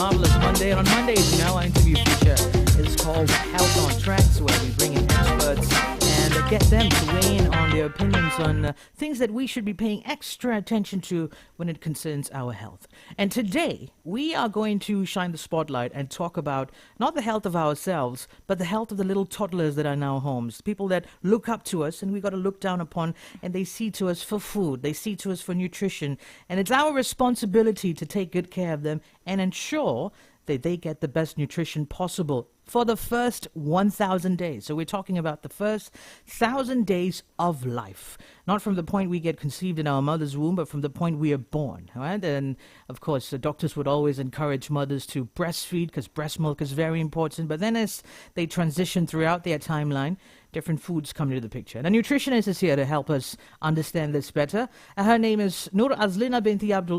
marvelous Monday. And on Mondays, our interview feature is called Health on Traxx, where we bring in experts and get them to weigh in on their opinions on things that we should be paying extra attention to when it concerns our health. And today, we are going to shine the spotlight and talk about not the health of ourselves, but the health of the little toddlers that are in our homes, people that look up to us and we got to look down upon, and they see to us for food, they see to us for nutrition, and it's our responsibility to take good care of them and ensure that they get the best nutrition possible for the first 1,000 days. So we're talking about the first 1,000 days of life, not from the point we get conceived in our mother's womb, but from the point we are born, right? And of course, the doctors would always encourage mothers to breastfeed because breast milk is very important. But then as they transition throughout their timeline, different foods come into the picture. And a nutritionist is here to help us understand this better. Her name is Nur Azlina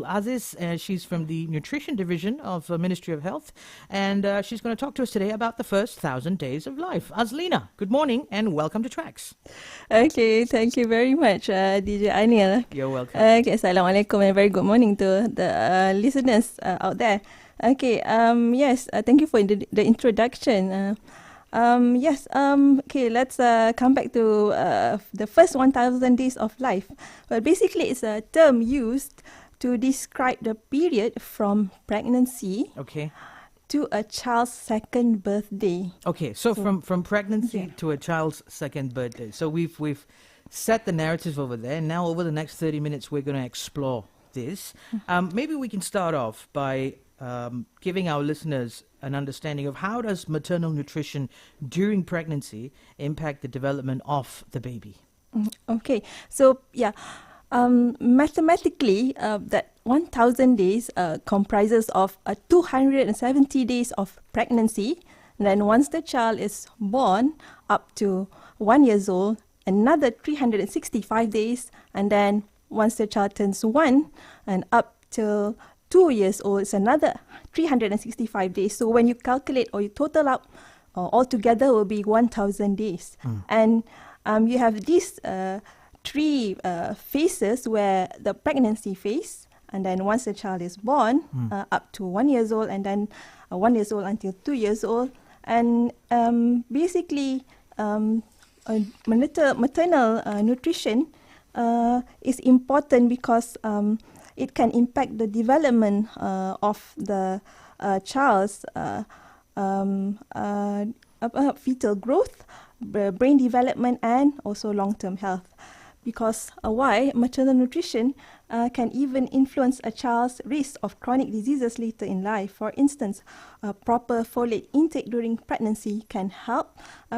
Aziz. She's from the Nutrition Division of Ministry of Health. And she's going to talk to us today about the first 1,000 days of life. Azlina, good morning and welcome to Traxx. Okay, thank you very much, DJ Anil. You're welcome. Okay, Assalamualaikum and very good morning to the listeners out there. Okay, yes, thank you for the introduction. Okay, let's come back to the first 1,000 days of life. Well, basically, it's a term used to describe the period from pregnancy to a child's second birthday. Okay, so from pregnancy to a child's second birthday. So we've set the narrative over there, and now over the next 30 minutes, we're going to explore this. Maybe we can start off by giving our listeners an understanding of how does maternal nutrition during pregnancy impact the development of the baby. Okay, so mathematically, that 1,000 days comprises of 270 days of pregnancy. And then once the child is born up to 1 year old, another 365 days. And then once the child turns 1 and up till 2 years old, it's another 365 days. So when you calculate or you total up, altogether will be 1,000 days. And you have these three phases, where the pregnancy phase, and then once the child is born, up to 1 year old, and then 1 year old until 2 years old. And basically, maternal nutrition is important because it can impact the development of the child's fetal growth, brain development, and also long-term health. Because why? Maternal nutrition can even influence a child's risk of chronic diseases later in life. For instance, proper folate intake during pregnancy can help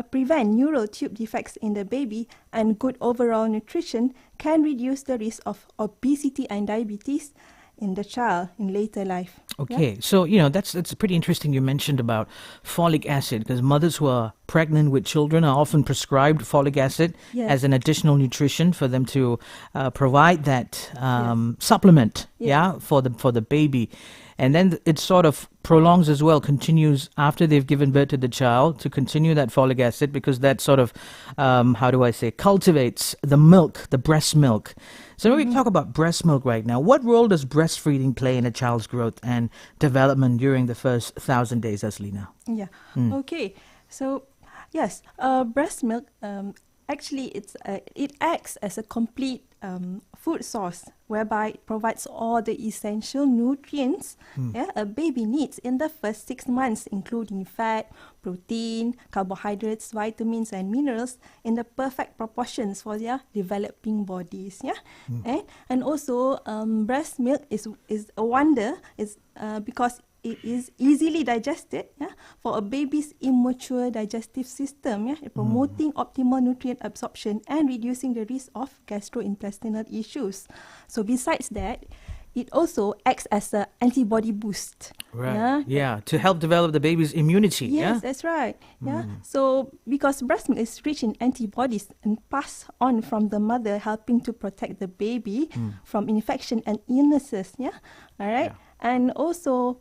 prevent neural tube defects in the baby, and good overall nutrition can reduce the risk of obesity and diabetes in the child in later life. Okay, so that's pretty interesting. You mentioned about folic acid, because mothers who are pregnant with children are often prescribed folic acid as an additional nutrition for them to provide that supplement, for the baby. And then it sort of prolongs as well, continues after they've given birth to the child to continue that folic acid, because that sort of, cultivates the milk, the breast milk. So when we talk about breast milk right now, what role does breastfeeding play in a child's growth and development during the first 1,000 days, Azlina? Yeah. Okay. So, yes, breast milk, actually, it acts as a complete food source, whereby it provides all the essential nutrients a baby needs in the first 6 months, including fat, protein, carbohydrates, vitamins, and minerals in the perfect proportions for their developing bodies. And also, breast milk is a wonder, because it is easily digested for a baby's immature digestive system, promoting optimal nutrient absorption and reducing the risk of gastrointestinal issues. So besides that, it also acts as an antibody boost. Right. To help develop the baby's immunity. Yes, that's right. So because breast milk is rich in antibodies and passed on from the mother, helping to protect the baby from infection and illnesses. All right. And also,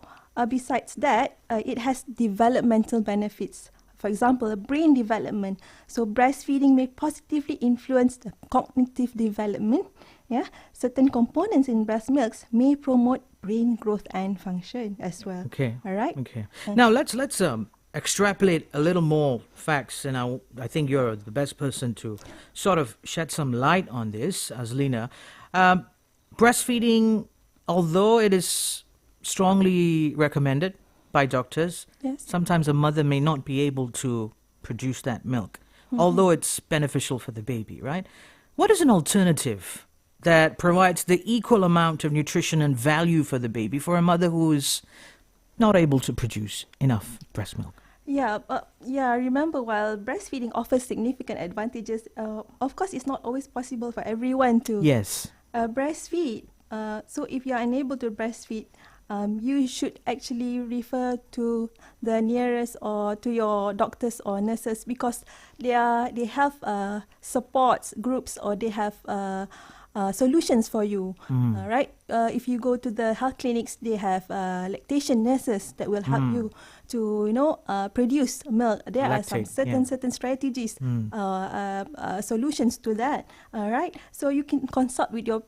besides that, it has developmental benefits. For example, brain development. So breastfeeding may positively influence the cognitive development. Certain components in breast milks may promote brain growth and function as well. Okay. All right. Okay. Now let's extrapolate a little more facts, and I think you're the best person to sort of shed some light on this, Azlina. Breastfeeding, although it is strongly recommended by doctors, Yes. sometimes a mother may not be able to produce that milk, although it's beneficial for the baby, right? What is an alternative that provides the equal amount of nutrition and value for the baby for a mother who is not able to produce enough breast milk? Yeah, remember, while breastfeeding offers significant advantages, of course, it's not always possible for everyone to Yes. breastfeed. So if you are unable to breastfeed, you should actually refer to the nearest or to your doctors or nurses, because they have supports groups, or they have solutions for you, right? If you go to the health clinics, they have lactation nurses that will help you to produce milk. There are some certain strategies, solutions to that. All right, so you can consult with your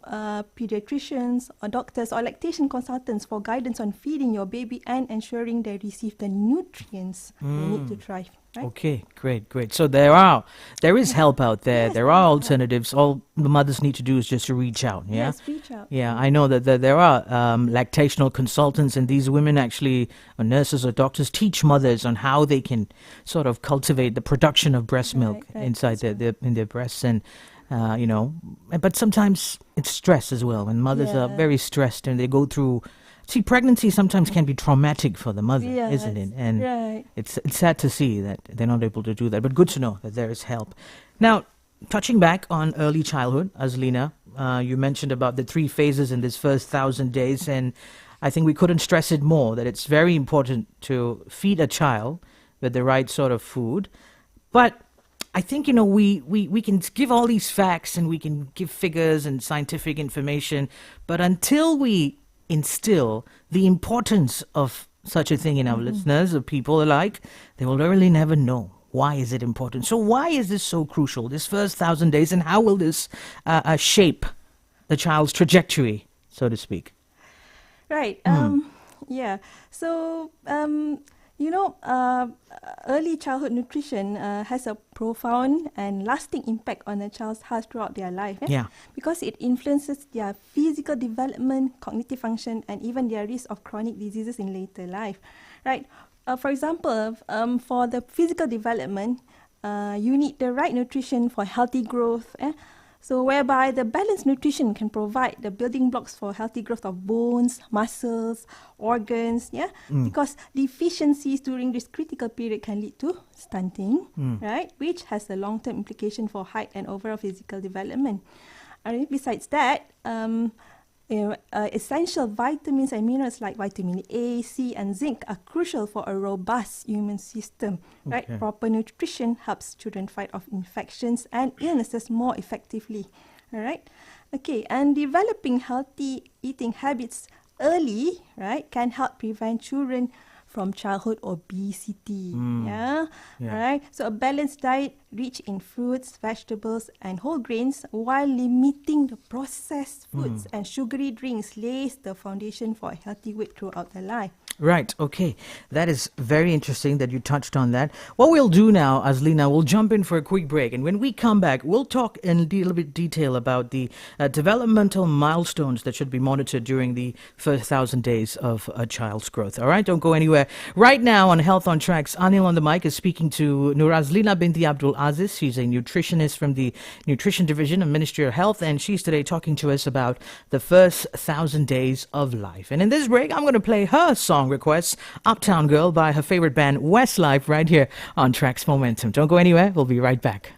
pediatricians or doctors or lactation consultants for guidance on feeding your baby and ensuring they receive the nutrients they need to thrive. Right? Okay, great. So there is help out there. Yes, there are alternatives. All the mothers need to do is just to reach out. Yeah. Yes, reach out. Yeah, I know that there are lactational consultants, and these women actually, or nurses or doctors, teach mothers on how they can sort of cultivate the production of breast milk inside in their breasts, and but sometimes it's stress as well. When mothers are very stressed and they go through. See, pregnancy sometimes can be traumatic for the mother, isn't it? And it's sad to see that they're not able to do that. But good to know that there is help. Now, touching back on early childhood, Azlina, you mentioned about the 3 phases in this first 1,000 days, and I think we couldn't stress it more, that it's very important to feed a child with the right sort of food. But I think, we can give all these facts and we can give figures and scientific information, but until we instill the importance of such a thing in our listeners, or people alike, they will really never know. Why is it important? So why is this so crucial, this first 1,000 days, and how will this shape the child's trajectory, so to speak? Right. So, early childhood nutrition has a profound and lasting impact on a child's health throughout their life. Because it influences their physical development, cognitive function, and even their risk of chronic diseases in later life. Right. For example, for the physical development, you need the right nutrition for healthy growth. So whereby the balanced nutrition can provide the building blocks for healthy growth of bones, muscles, organs, because deficiencies during this critical period can lead to stunting, right, which has a long-term implication for height and overall physical development. And besides that, essential vitamins and minerals like vitamin A, C, and zinc are crucial for a robust immune system. Right? Proper nutrition helps children fight off infections and illnesses more effectively. All right. Okay. And developing healthy eating habits early, right, can help prevent children from childhood obesity. Right. So a balanced diet rich in fruits, vegetables, and whole grains, while limiting the processed foods and sugary drinks, lays the foundation for a healthy weight throughout their life. Right. Okay. That is very interesting that you touched on that. What we'll do now, Azlina, we'll jump in for a quick break. And when we come back, we'll talk in a little bit detail about the developmental milestones that should be monitored during the first 1,000 days of a child's growth. All right. Don't go anywhere. Right now on Health on Traxx, Anil on the mic is speaking to Nur Azlina binti Abdul Aziz. She's a nutritionist from the Nutrition Division of Ministry of Health. And she's today talking to us about the first 1,000 days of life. And in this break, I'm going to play her song requests, Uptown Girl by her favorite band Westlife, right here on Traxx Momentum. Don't go anywhere. We'll be right back.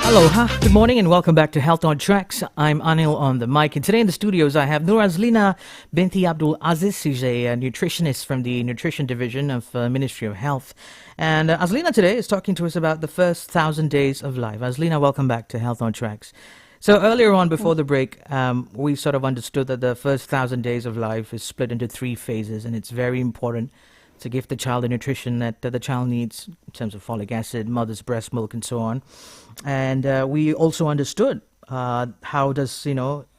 Aloha, good morning and welcome back to Health on Traxx. I'm Anil on the mic, and today in the studios I have Nur Azlina binti Abdul Aziz, who's a nutritionist from the Nutrition Division of Ministry of Health. And Azlina today is talking to us about the first 1,000 days of life. Azlina, welcome back to Health on Traxx. So earlier on, before the break, we sort of understood that the first 1,000 days of life is split into 3 phases, and it's very important to give the child the nutrition that the child needs in terms of folic acid, mother's breast milk, and so on. And we also understood how does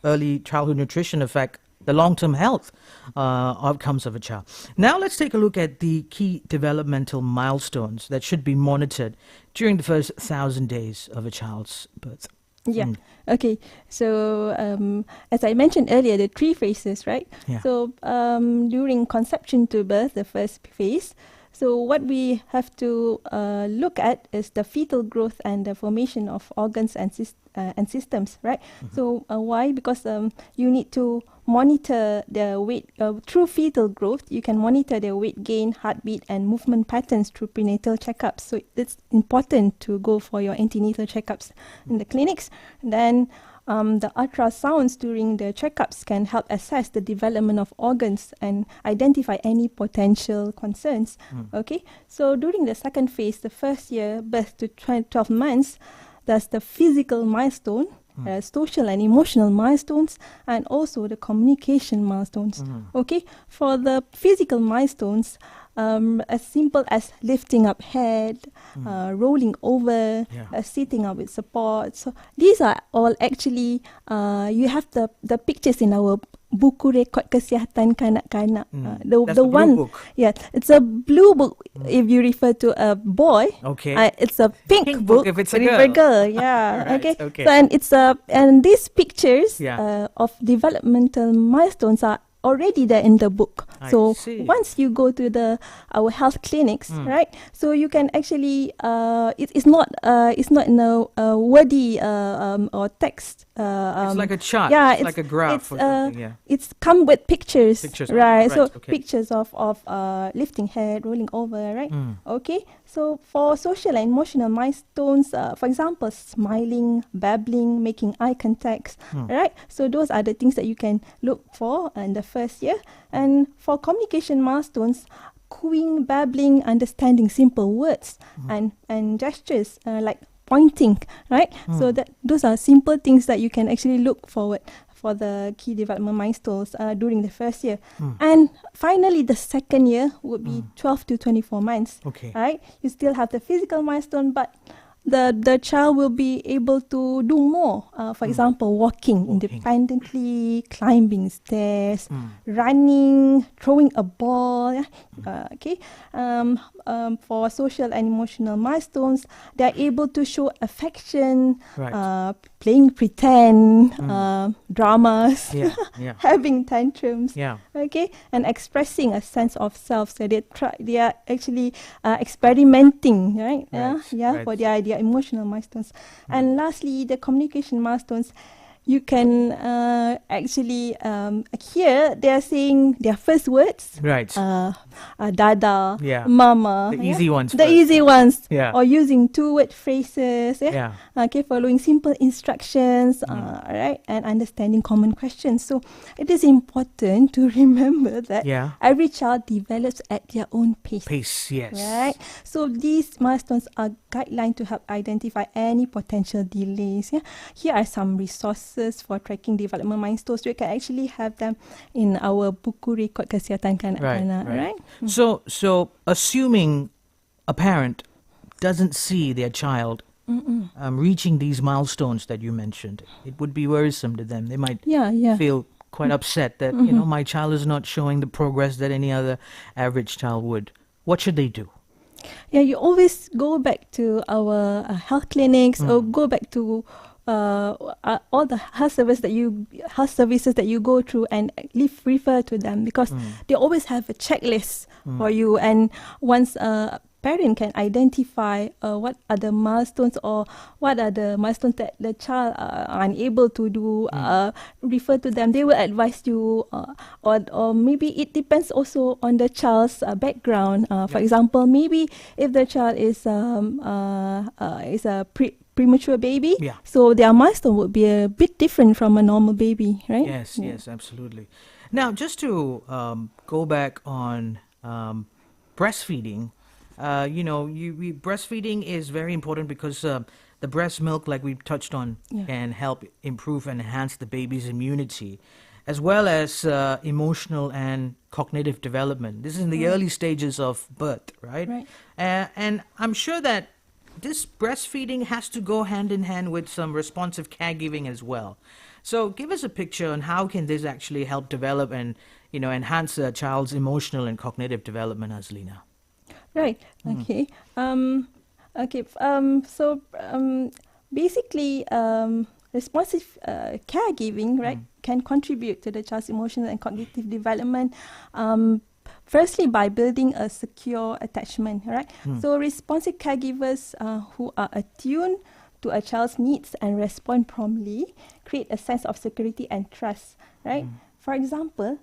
early childhood nutrition affect the long-term health outcomes of a child. Now let's take a look at the key developmental milestones that should be monitored during the first 1,000 days of a child's birth. Yeah. Okay. So as I mentioned earlier, the 3 phases, right? Yeah. So during conception to birth, the first phase. So what we have to look at is the fetal growth and the formation of organs and systems, right? Mm-hmm. So why? Because you need to monitor the weight through fetal growth. You can monitor their weight gain, heartbeat, and movement patterns through prenatal checkups. So it's important to go for your antenatal checkups in the clinics. Then the ultrasounds during the checkups can help assess the development of organs and identify any potential concerns. Okay, so during the second phase, the first year, birth to 12 months, that's the physical milestone, social and emotional milestones, and also the communication milestones. Okay, for the physical milestones, as simple as lifting up head, rolling over, sitting up with support. So these are all actually, you have the pictures in our buku rekod kesihatan kanak-kanak. That's the blue one, book. yeah, it's a blue book if you refer to a boy. Okay. It's a pink book if it's a for girl. Yeah. Right, Okay. So, and these pictures Yeah. of developmental milestones are already there in the book. I So see. once you go to our health clinics, right? So you can actually it's not in a wordy or text. It's like a chart. Yeah, it's like a graph or something. Yeah. It's come with pictures, Pictures, right? So okay. pictures of lifting head, rolling over, right? Okay. So for social and emotional milestones, for example, smiling, babbling, making eye contacts, right? So those are the things that you can look for in the first year. And for communication milestones, cooing, babbling, understanding simple words and gestures like pointing, right? So that those are simple things that you can actually look forward for the key development milestones during the first year. And finally, the second year would be 12 to 24 months. Okay. Right? You still have the physical milestone, but the child will be able to do more. For example, walking independently, climbing stairs, running, throwing a ball. Okay. For social and emotional milestones, they are able to show affection, playing pretend, dramas, having tantrums. Yeah. Okay, and expressing a sense of self. So they are actually experimenting, right? For their emotional milestones. And lastly, the communication milestones. You can actually hear they are saying their first words. Right. Dada, mama. The easy ones. The easy ones. Yeah. Or using 2-word phrases. Okay, following simple instructions. Right, and understanding common questions. So it is important to remember that every child develops at their own pace. Yes. Right. So these milestones are guidelines to help identify any potential delays. Here are some resources for tracking development milestones. You can actually have them in our buku rekod kesihatan kanak-kanak, right? So assuming a parent doesn't see their child reaching these milestones that you mentioned, it would be worrisome to them. They might feel quite upset that my child is not showing the progress that any other average child would. What should they do? Yeah, you always go back to our health clinics or go back to all the health services that you go through and refer to them, because they always have a checklist for you. And once parent can identify what are the milestones or what are the milestones that the child are unable to do, refer to them. They will advise you, or maybe it depends also on the child's background. For example, maybe if the child is a premature baby. Yeah. So their milestone would be a bit different from a normal baby, right? Yes, yes, absolutely. Now, just to go back on breastfeeding, breastfeeding is very important because the breast milk, like we touched on, can help improve and enhance the baby's immunity, as well as emotional and cognitive development. This is in the early stages of birth, right? Right. And I'm sure that this breastfeeding has to go hand in hand with some responsive caregiving as well. So give us a picture on how can this actually help develop and, enhance a child's emotional and cognitive development, Azlina. Right. Okay. So basically, responsive caregiving, right, can contribute to the child's emotional and cognitive development. Firstly, by building a secure attachment, right? So responsive caregivers who are attuned to a child's needs and respond promptly create a sense of security and trust, right? For example,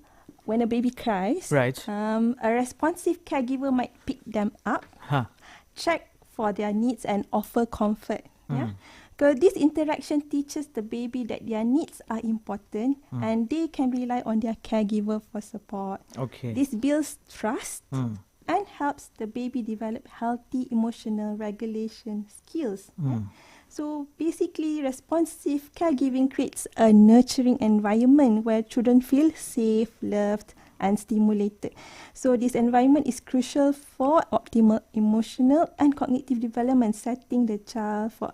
when a baby cries, Right. A responsive caregiver might pick them up, check for their needs and offer comfort. Yeah, because this interaction teaches the baby that their needs are important and they can rely on their caregiver for support. Okay. This builds trust and helps the baby develop healthy emotional regulation skills. Yeah? So basically, responsive caregiving creates a nurturing environment where children feel safe, loved, and stimulated. So this environment is crucial for optimal emotional and cognitive development, setting the child for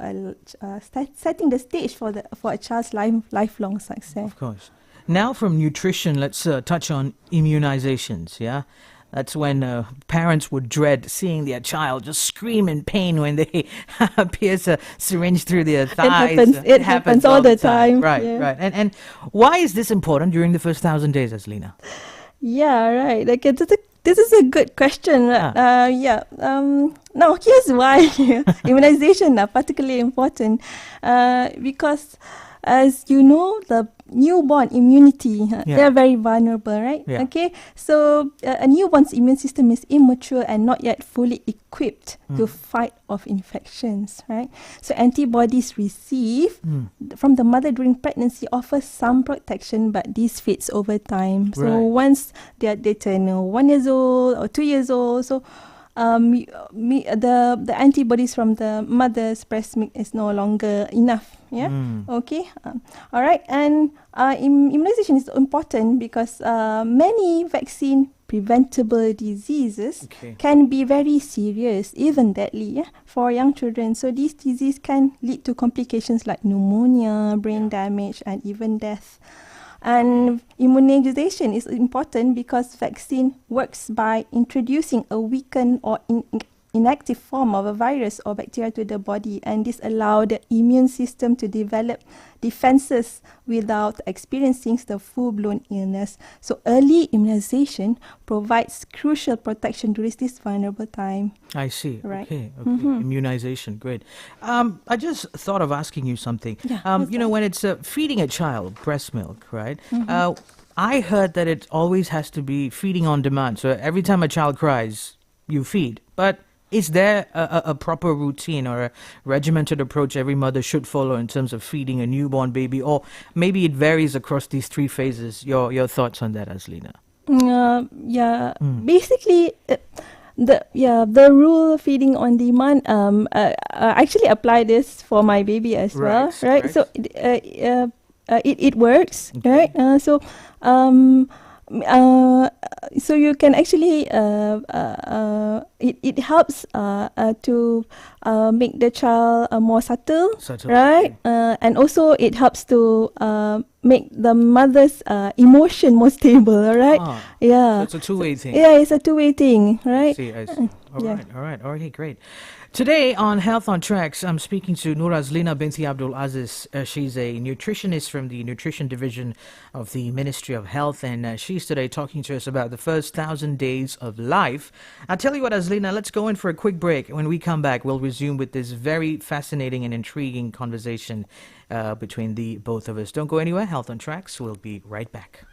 setting the stage for a child's lifelong success. Of course. Now from nutrition, let's touch on immunizations, yeah? That's when parents would dread seeing their child just scream in pain when they pierce a syringe through their thighs. It happens all the time. Right, yeah. right. And why is this important during the first 1,000 days, Azlina? Yeah, right. Okay, this is a good question. Now, here's why immunization are particularly important. Because, as you know, the newborn immunity, they're very vulnerable, right? Yeah. Okay, so a newborn's immune system is immature and not yet fully equipped to fight off infections, right? So antibodies received from the mother during pregnancy offer some protection, but this fades over time. So Right. once they turn 1 year old or 2 years old, so the antibodies from the mother's breast milk is no longer enough. Yeah. Okay. All right. And immunization is important because many vaccine preventable diseases can be very serious, even deadly, for young children. So these diseases can lead to complications like pneumonia, brain damage, and even death. And immunization is important because vaccine works by introducing a weakened or inactive form of a virus or bacteria to the body, and this allows the immune system to develop defenses without experiencing the full-blown illness. So early immunization provides crucial protection during this vulnerable time. I see. Right. Okay. Immunization, great. I just thought of asking you something. When it's feeding a child breast milk, right? I heard that it always has to be feeding on demand. So every time a child cries, you feed. But is there a proper routine or a regimented approach every mother should follow in terms of feeding a newborn baby? Or maybe it varies across these three phases. Your thoughts on that, Azlina? Basically, the rule feeding on demand. Actually apply this for my baby as well, right? Right. So it works, right? So you can actually it helps to make the child more subtle, right? And also it helps to make the mother's emotion more stable, right? So it's a two-way thing. Yeah, it's a two-way thing, right? I see. All right. Okay, great. Today on Health on Traxx, I'm speaking to Nur Azlina binti Abdul Aziz. She's a nutritionist from the Nutrition Division of the Ministry of Health, and she's today talking to us about the first 1,000 days of life. I'll tell you what, Azlina, let's go in for a quick break. When we come back, we'll resume with this very fascinating and intriguing conversation between the both of us. Don't go anywhere. Health on Traxx. We'll be right back.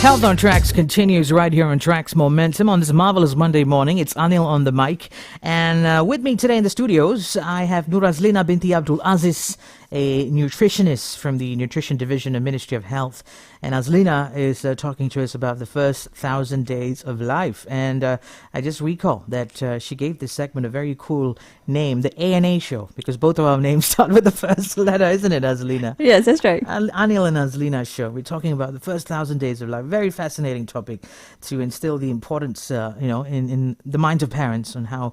Health on Traxx continues right here on Traxx Momentum on this marvelous Monday morning. It's Anil on the mic. And with me today in the studios, I have Nur Azlina binti Abdul Aziz, a nutritionist from the Nutrition Division of Ministry of Health. And Azlina is talking to us about the first 1,000 days of life. And I just recall that she gave this segment a very cool name, the A&A show, because both of our names start with the first letter, isn't it, Azlina? Yes, that's right. Anil and Azlina show. We're talking about the first 1,000 days of life. Very fascinating topic to instill the importance, in the minds of parents on how,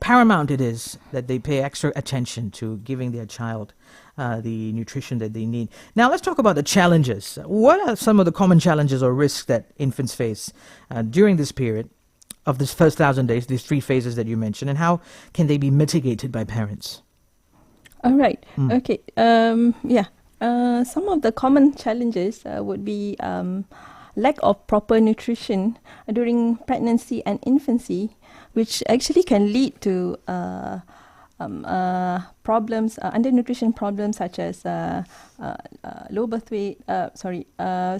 paramount it is that they pay extra attention to giving their child the nutrition that they need. Now, let's talk about the challenges. What are some of the common challenges or risks that infants face during this period of this first 1,000 days, these three phases that you mentioned, and how can they be mitigated by parents? All right. Okay. Some of the common challenges would be lack of proper nutrition during pregnancy and infancy, which actually can lead to problems, undernutrition problems such as low birth weight,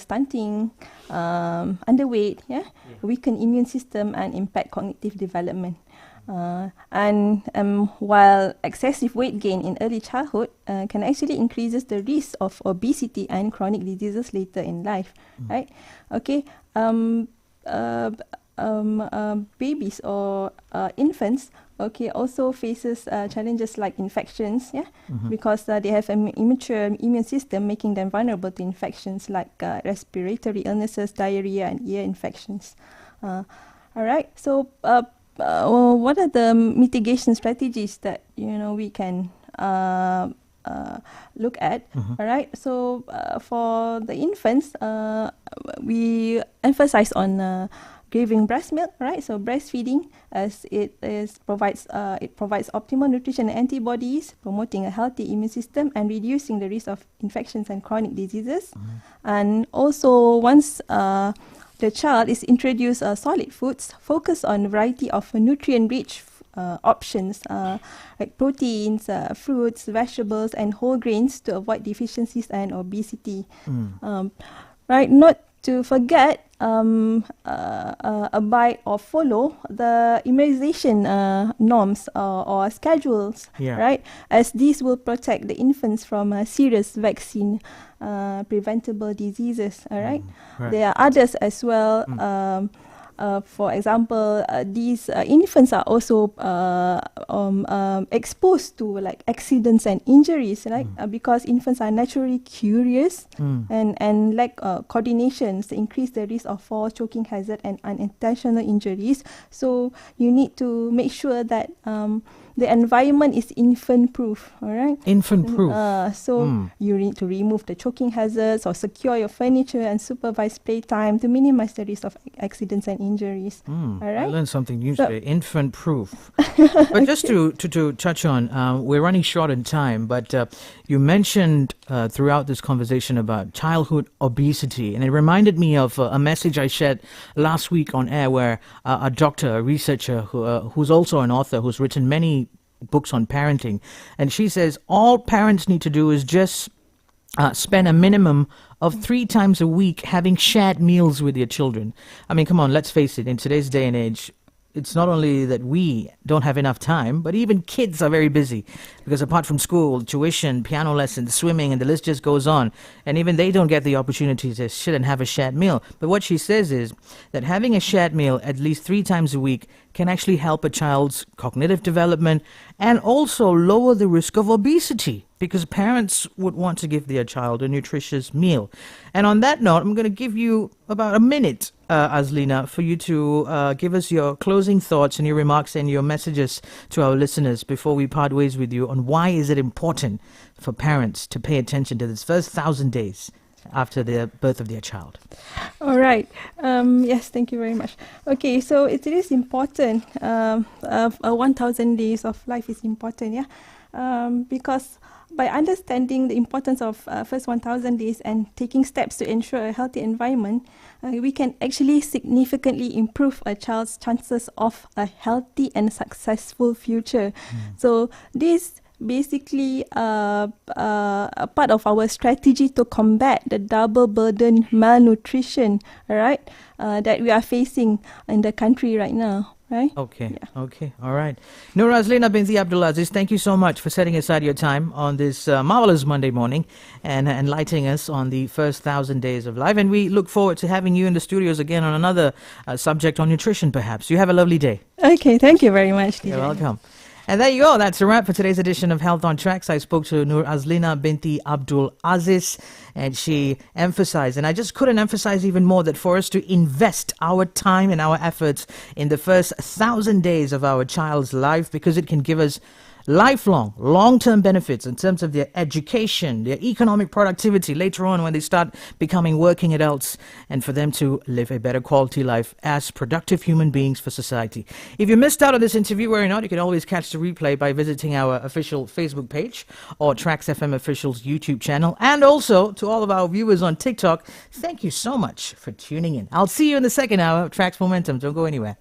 stunting, underweight, weakened immune system, and impact cognitive development. While excessive weight gain in early childhood can actually increases the risk of obesity and chronic diseases later in life, right? Okay. Babies or infants, also faces challenges like infections, because they have an immature immune system, making them vulnerable to infections like respiratory illnesses, diarrhea, and ear infections. All right. So, what are the mitigation strategies that we can look at? All right. So, for the infants, we emphasize on giving breast milk, right? So breastfeeding, as it provides optimal nutrition and antibodies, promoting a healthy immune system and reducing the risk of infections and chronic diseases. And also, once the child is introduced solid foods, focus on a variety of nutrient-rich options like proteins, fruits, vegetables, and whole grains to avoid deficiencies and obesity. Right? Not to forget, abide or follow the immunization norms or schedules, right? As these will protect the infants from serious vaccine preventable diseases, all right? There are others as well. For example, these infants are also exposed to like accidents and injuries, right? Because infants are naturally curious and lack coordinations, increase the risk of fall, choking hazard, and unintentional injuries. So you need to make sure that the environment is infant-proof, all right? Infant-proof. You need to remove the choking hazards or secure your furniture and supervise playtime to minimize the risk of accidents and injuries. All right? I learned something new today. Infant-proof. But just to touch on, we're running short on time, but you mentioned throughout this conversation about childhood obesity, and it reminded me of a message I shared last week on air where a doctor, a researcher who's also an author, who's written many books on parenting, and she says all parents need to do is just spend a minimum of 3 times a week having shared meals with your children. I mean, come on, let's face it, in today's day and age, it's not only that we don't have enough time, but even kids are very busy because apart from school, tuition, piano lessons, swimming, and the list just goes on. And even they don't get the opportunity to sit and have a shared meal. But what she says is that having a shared meal at least 3 times a week can actually help a child's cognitive development and also lower the risk of obesity, because parents would want to give their child a nutritious meal. And on that note, I'm going to give you about a minute, Azlina, for you to give us your closing thoughts and your remarks and your messages to our listeners before we part ways with you on why is it important for parents to pay attention to this first 1,000 days after the birth of their child. All right. Yes, thank you very much. Okay, so it is important. 1,000 days of life is important, because by understanding the importance of first 1,000 days and taking steps to ensure a healthy environment, we can actually significantly improve a child's chances of a healthy and successful future. So this basically a part of our strategy to combat the double burden malnutrition, all right, that we are facing in the country right now. Right? Okay. Okay. All right. Nur Azlina Aziz, thank you so much for setting aside your time on this marvelous Monday morning and enlightening us on the first 1,000 days of life. And we look forward to having you in the studios again on another subject on nutrition, perhaps. You have a lovely day. Okay. Thank you very much, DJ. You're welcome. And there you go. That's a wrap for today's edition of Health on Traxx. I spoke to Nur Azlina Aziz, and she emphasized, and I just couldn't emphasize even more, that for us to invest our time and our efforts in the first 1,000 days of our child's life, because it can give us lifelong, long-term benefits in terms of their education, their economic productivity later on when they start becoming working adults, and for them to live a better quality life as productive human beings for society. If you missed out on this interview, worry not, you can always catch the replay by visiting our official Facebook page or TRAXXfm Official's YouTube channel. And also to all of our viewers on TikTok, thank you so much for tuning in. I'll see you in the second hour of Traxx Momentum. Don't go anywhere.